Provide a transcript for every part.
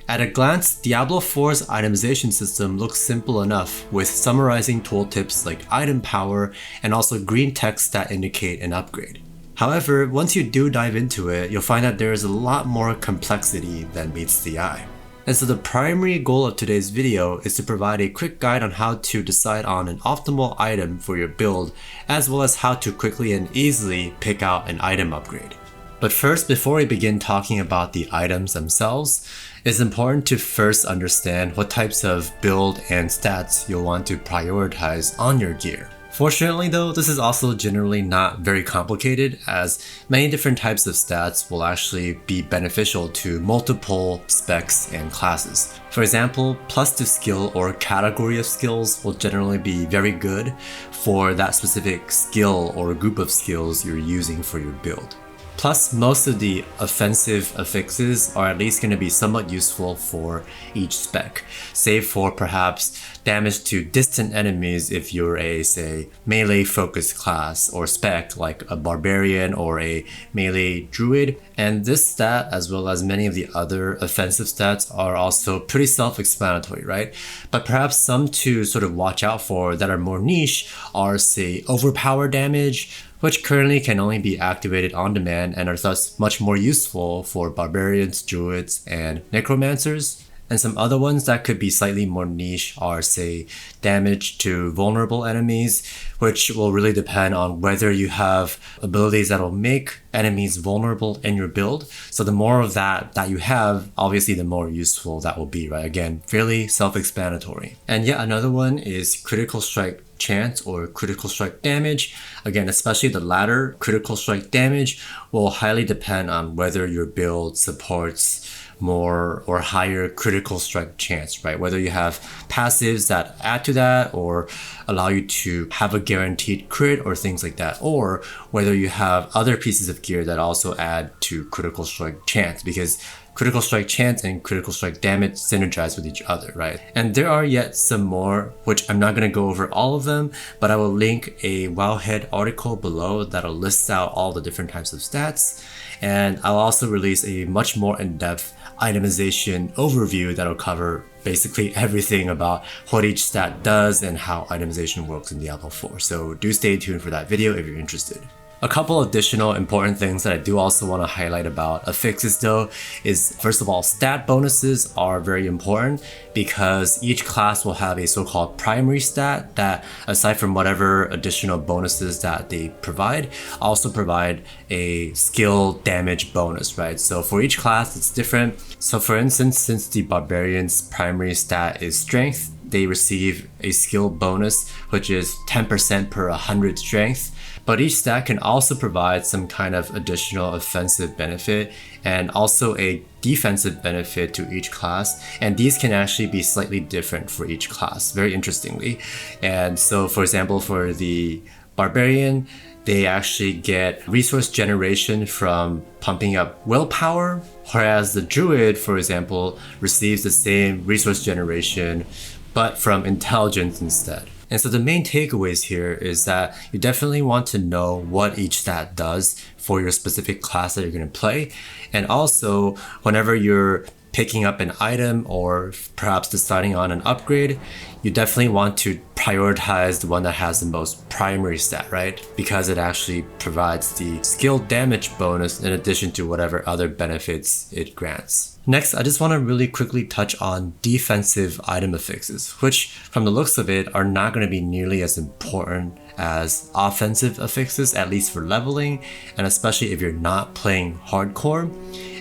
At a glance, Diablo 4's itemization system looks simple enough, with summarizing tooltips like item power and also green text that indicate an upgrade. However, once you do dive into it, you'll find that there is a lot more complexity than meets the eye. And so the primary goal of today's video is to provide a quick guide on how to decide on an optimal item for your build, as well as how to quickly and easily pick out an item upgrade. But first, before we begin talking about the items themselves, it's important to first understand what types of build and stats you'll want to prioritize on your gear. Fortunately though, this is also generally not very complicated, as many different types of stats will actually be beneficial to multiple specs and classes. For example, plus to skill or category of skills will generally be very good for that specific skill or group of skills you're using for your build. Plus, most of the offensive affixes are at least going to be somewhat useful for each spec, save for perhaps damage to distant enemies if you're a, say, melee focused class or spec like a barbarian or a melee druid. And this stat, as well as many of the other offensive stats, are also pretty self-explanatory, right? But perhaps some to sort of watch out for that are more niche are, say, overpower damage, which currently can only be activated on demand and are thus much more useful for barbarians, druids, and necromancers. And some other ones that could be slightly more niche are, say, damage to vulnerable enemies, which will really depend on whether you have abilities that will make enemies vulnerable in your build. So the more of that you have, obviously the more useful that will be, right? Again, fairly self-explanatory. And yet another one is critical strike chance or critical strike damage. Again, especially the latter, critical strike damage, will highly depend on whether your build supports more or higher critical strike chance, right? Whether you have passives that add to that or allow you to have a guaranteed crit or things like that, or whether you have other pieces of gear that also add to critical strike chance, because critical strike chance and critical strike damage synergize with each other, right? And there are yet some more, which I'm not going to go over all of them, but I will link a Wowhead article below that'll list out all the different types of stats. And I'll also release a much more in-depth itemization overview that'll cover basically everything about what each stat does and how itemization works in Diablo 4. So do stay tuned for that video if you're interested. A couple additional important things that I do also want to highlight about affixes though is, first of all, stat bonuses are very important because each class will have a so-called primary stat that, aside from whatever additional bonuses that they provide, also provide a skill damage bonus, right? So for each class it's different. So for instance, since the barbarian's primary stat is strength, they receive a skill bonus which is 10% per 100 strength. But each stat can also provide some kind of additional offensive benefit and also a defensive benefit to each class. And these can actually be slightly different for each class, very interestingly. And so, for example, for the barbarian, they actually get resource generation from pumping up willpower, whereas the druid, for example, receives the same resource generation, but from intelligence instead. And so the main takeaways here is that you definitely want to know what each stat does for your specific class that you're going to play. And also, whenever you're picking up an item or perhaps deciding on an upgrade, you definitely want to prioritize the one that has the most primary stat, right? Because it actually provides the skill damage bonus in addition to whatever other benefits it grants. Next, I just want to really quickly touch on defensive item affixes, which from the looks of it are not going to be nearly as important as offensive affixes, at least for leveling, and especially if you're not playing hardcore.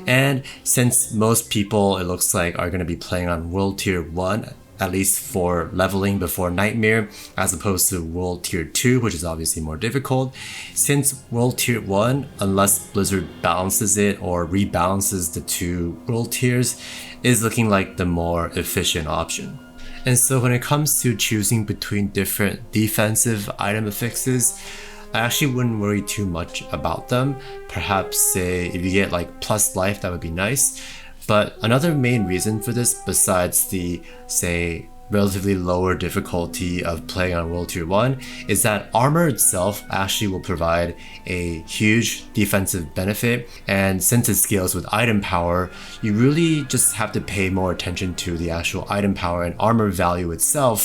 And since most people, it looks like, are going to be playing on World Tier 1, at least for leveling before Nightmare, as opposed to World Tier 2, which is obviously more difficult. Since World Tier 1, unless Blizzard balances it or rebalances the two World Tiers, is looking like the more efficient option. And so when it comes to choosing between different defensive item affixes, I actually wouldn't worry too much about them. Perhaps, say, if you get like plus life, that would be nice. But another main reason for this, besides the, say, relatively lower difficulty of playing on World Tier 1 is that armor itself actually will provide a huge defensive benefit, and since it scales with item power, you really just have to pay more attention to the actual item power and armor value itself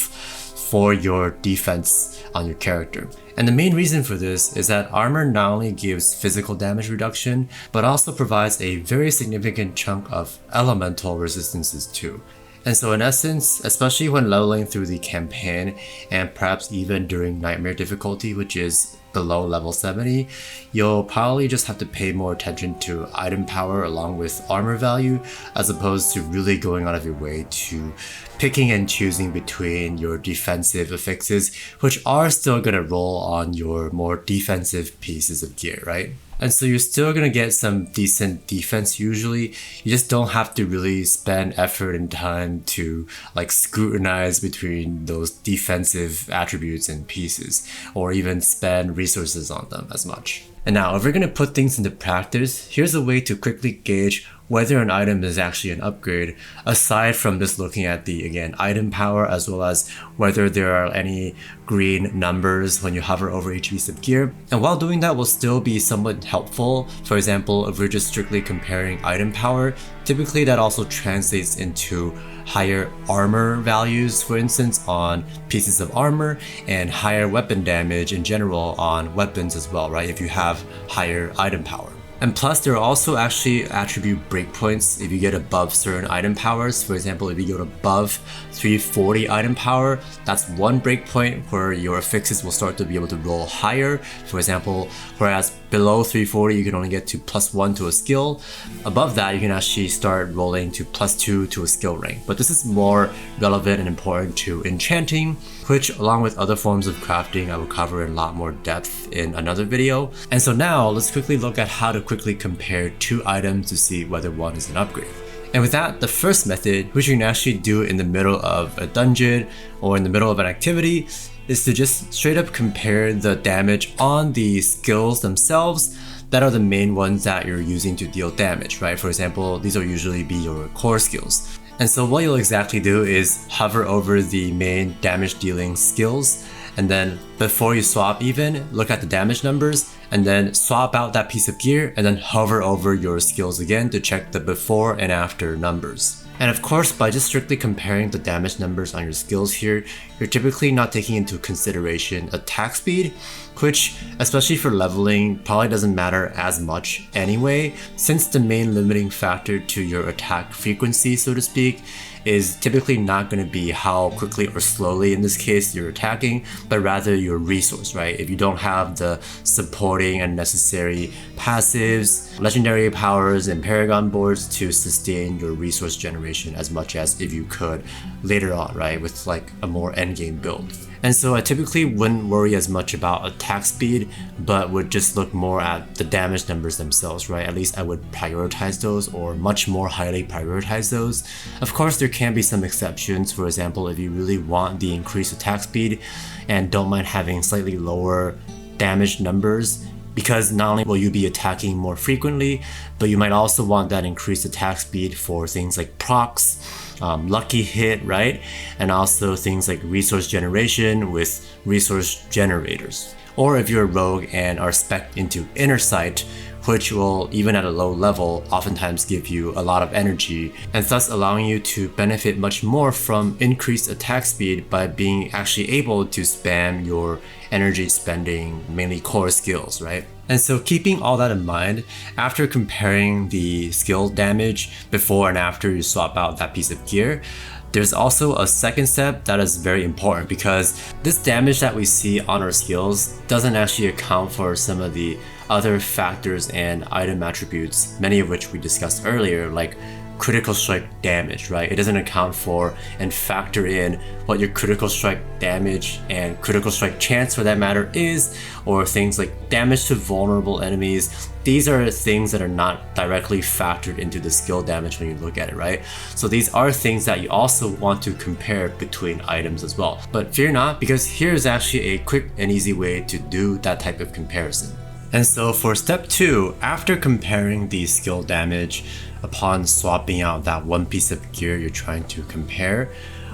for your defense on your character. And the main reason for this is that armor not only gives physical damage reduction, but also provides a very significant chunk of elemental resistances too. And so in essence, especially when leveling through the campaign and perhaps even during Nightmare difficulty, which is below level 70, you'll probably just have to pay more attention to item power along with armor value, as opposed to really going out of your way to picking and choosing between your defensive affixes, which are still going to roll on your more defensive pieces of gear, right? And so you're still going to get some decent defense usually. You just don't have to really spend effort and time to like scrutinize between those defensive attributes and pieces, or even spend resources on them as much. And now, if we're going to put things into practice, here's a way to quickly gauge whether an item is actually an upgrade, aside from just looking at the, again, item power, as well as whether there are any green numbers when you hover over each piece of gear. And while doing that will still be somewhat helpful, for example, if we're just strictly comparing item power, typically that also translates into higher armor values, for instance, on pieces of armor, and higher weapon damage in general on weapons as well, right? If you have higher item power. And plus, there are also actually attribute breakpoints if you get above certain item powers. For example, if you go above 340 item power, that's one breakpoint where your affixes will start to be able to roll higher. For example, whereas below 340, you can only get to +1 to a skill. Above that, you can actually start rolling to +2 to a skill rank. But this is more relevant and important to enchanting, which along with other forms of crafting, I will cover in a lot more depth in another video. And so now let's quickly look at how to quickly compare two items to see whether one is an upgrade. And with that, the first method, which you can actually do in the middle of a dungeon or in the middle of an activity, is to just straight up compare the damage on the skills themselves that are the main ones that you're using to deal damage, right? For example, these will usually be your core skills. And so what you'll exactly do is hover over the main damage dealing skills, and then before you swap even, look at the damage numbers, and then swap out that piece of gear, and then hover over your skills again to check the before and after numbers. And of course, by just strictly comparing the damage numbers on your skills here, you're typically not taking into consideration attack speed, which, especially for leveling, probably doesn't matter as much anyway, since the main limiting factor to your attack frequency, so to speak, is typically not going to be how quickly or slowly, in this case, you're attacking, but rather your resource, right? If you don't have the supporting and necessary passives, legendary powers, and paragon boards to sustain your resource generation as much as if you could later on, right? With like a more endgame build. And so I typically wouldn't worry as much about attack speed, but would just look more at the damage numbers themselves, right? At least I would prioritize those, or much more highly prioritize those. Of course, there can be some exceptions. For example, if you really want the increased attack speed and don't mind having slightly lower damage numbers, because not only will you be attacking more frequently, but you might also want that increased attack speed for things like procs, lucky hit, right? And also things like resource generation with resource generators. Or if you're a rogue and are spec'd into inner sight, which will, even at a low level, oftentimes give you a lot of energy, and thus allowing you to benefit much more from increased attack speed by being actually able to spam your energy spending, mainly core skills, right? And so keeping all that in mind, after comparing the skill damage before and after you swap out that piece of gear, there's also a second step that is very important, because this damage that we see on our skills doesn't actually account for some of the other factors and item attributes, many of which we discussed earlier, like critical strike damage, right? It doesn't account for and factor in what your critical strike damage and critical strike chance, for that matter, is, or things like damage to vulnerable enemies. These are things that are not directly factored into the skill damage when you look at it, right? So these are things that you also want to compare between items as well. But fear not, because here's actually a quick and easy way to do that type of comparison. And so for step 2, after comparing the skill damage upon swapping out that one piece of gear you're trying to compare,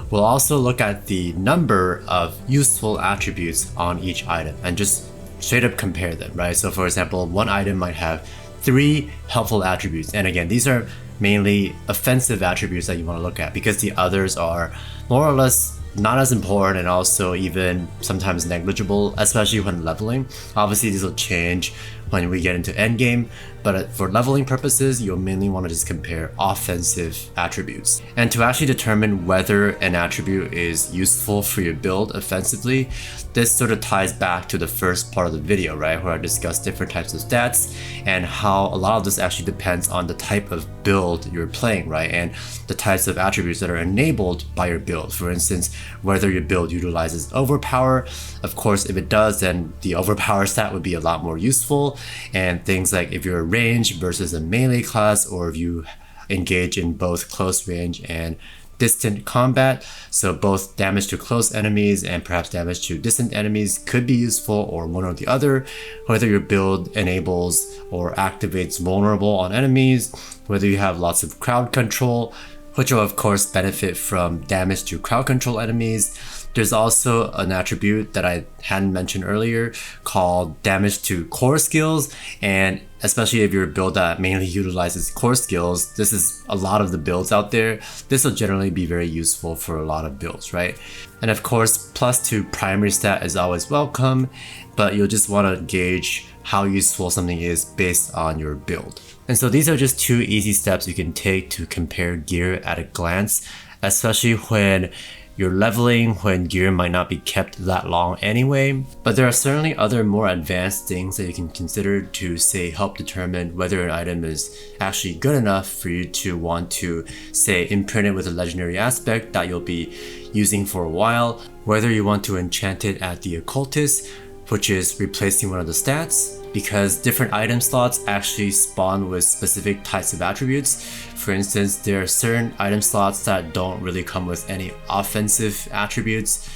We'll also look at the number of useful attributes on each item and just straight up compare them, right? So for example, one item might have 3 helpful attributes. And again, these are mainly offensive attributes that you want to look at because the others are more or less not as important and also even sometimes negligible, especially when leveling. Obviously, these will change when we get into endgame, but for leveling purposes, you'll mainly want to just compare offensive attributes. And to actually determine whether an attribute is useful for your build offensively, this sort of ties back to the first part of the video, right, where I discussed different types of stats and how a lot of this actually depends on the type of build you're playing, right, and the types of attributes that are enabled by your build. For instance, whether your build utilizes overpower. Of course, if it does, then the overpower stat would be a lot more useful. And things like if you're a range versus a melee class, or if you engage in both close range and distant combat, so both damage to close enemies and perhaps damage to distant enemies could be useful, or one or the other. Whether your build enables or activates vulnerable on enemies, whether you have lots of crowd control, which will of course benefit from damage to crowd control enemies. There's also an attribute that I hadn't mentioned earlier called damage to core skills, and especially if you're a build that mainly utilizes core skills, this is a lot of the builds out there. This will generally be very useful for a lot of builds, right? And of course, +2 primary stat is always welcome, but you'll just want to gauge how useful something is based on your build. And so these are just 2 easy steps you can take to compare gear at a glance, especially when you're leveling, when gear might not be kept that long anyway. But there are certainly other more advanced things that you can consider to, say, help determine whether an item is actually good enough for you to want to, say, imprint it with a legendary aspect that you'll be using for a while, whether you want to enchant it at the occultist, which is replacing one of the stats, because different item slots actually spawn with specific types of attributes. For instance, there are certain item slots that don't really come with any offensive attributes,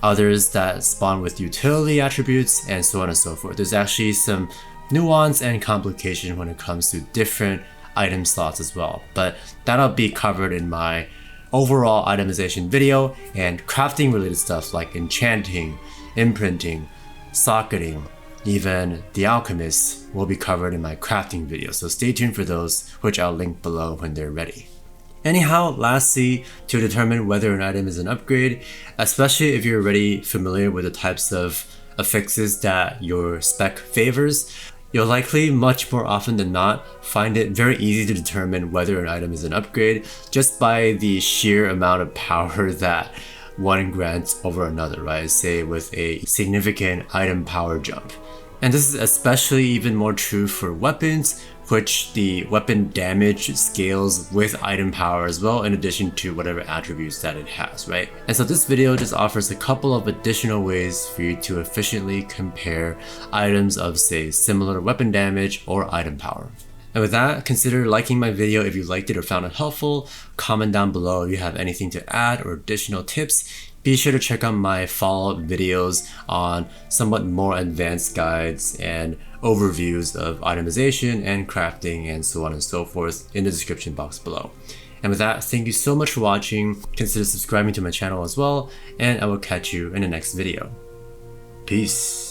others that spawn with utility attributes, and so on and so forth. There's actually some nuance and complication when it comes to different item slots as well, but that'll be covered in my overall itemization video, and crafting related stuff like enchanting, imprinting, socketing, even the alchemist will be covered in my crafting video, so stay tuned for those, which I'll link below when they're ready. Anyhow, lastly, to determine whether an item is an upgrade, especially if you're already familiar with the types of affixes that your spec favors, you'll likely much more often than not find it very easy to determine whether an item is an upgrade just by the sheer amount of power that one grants over another, right? Say with a significant item power jump. And this is especially even more true for weapons, which the weapon damage scales with item power as well, in addition to whatever attributes that it has, right? And so this video just offers a couple of additional ways for you to efficiently compare items of, say, similar weapon damage or item power. And with that, consider liking my video if you liked it or found it helpful. Comment down below if you have anything to add or additional tips. Be sure to check out my follow-up videos on somewhat more advanced guides and overviews of itemization and crafting and so on and so forth in the description box below. And with that, thank you so much for watching. Consider subscribing to my channel as well, and I will catch you in the next video. Peace.